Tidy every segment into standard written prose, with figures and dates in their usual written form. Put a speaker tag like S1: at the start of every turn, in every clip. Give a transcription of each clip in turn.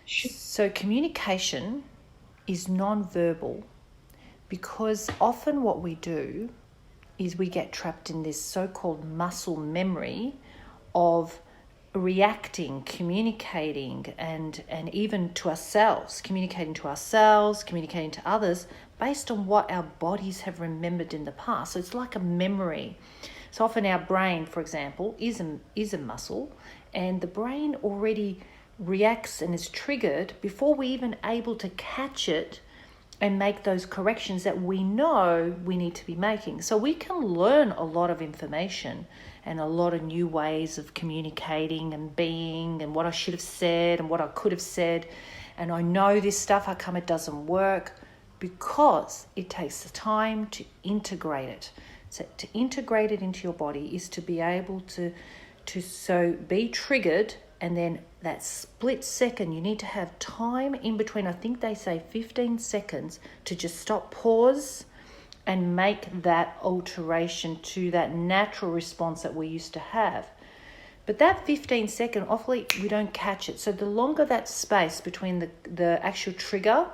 S1: So communication is non-verbal because often what we do is we get trapped in this so-called muscle memory of reacting, communicating, and even to ourselves, communicating to others based on what our bodies have remembered in the past. So it's like a memory. So often our brain, for example, is a muscle, and the brain already reacts and is triggered before we even able to catch it and make those corrections that we know we need to be making. So we can learn a lot of information and a lot of new ways of communicating and being and what I should have said and what I could have said. And I know this stuff, how come it doesn't work? Because it takes the time to integrate it. So to integrate it into your body is to be able to be triggered, and then that split second, you need to have time in between. I think they say 15 seconds to just stop, pause, and make that alteration to that natural response that we used to have. But that 15 second, awfully, we don't catch it. So the longer that space between the actual trigger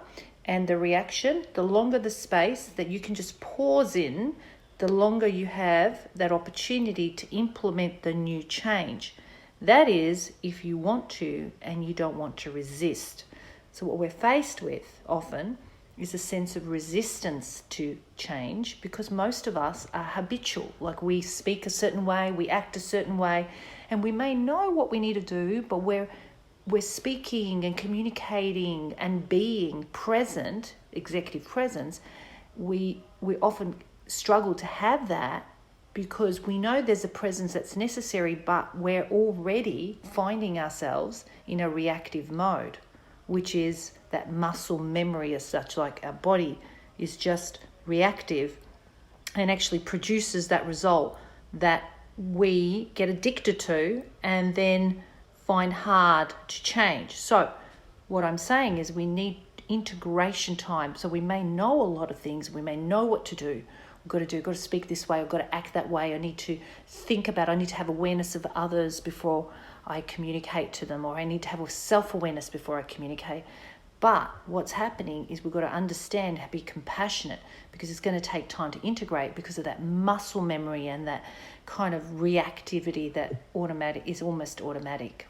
S1: and the reaction, the longer the space that you can just pause in, the longer you have that opportunity to implement the new change. That is, if you want to and you don't want to resist. So what we're faced with often is a sense of resistance to change, because most of us are habitual. Like, we speak a certain way, we act a certain way, and we may know what we need to do, but we're speaking and communicating and being present, executive presence. We often struggle to have that because we know there's a presence that's necessary, but we're already finding ourselves in a reactive mode, which is that muscle memory as such. Like, our body is just reactive and actually produces that result that we get addicted to and then find hard to change. So what I'm saying is we need integration time. So we may know a lot of things, we may know what to do. I've got to speak this way, I've got to act that way, I need to think about, I need to have awareness of others before I communicate to them, or I need to have self-awareness before I communicate. But what's happening is we've got to understand, be compassionate, because it's going to take time to integrate because of that muscle memory and that kind of reactivity that is almost automatic.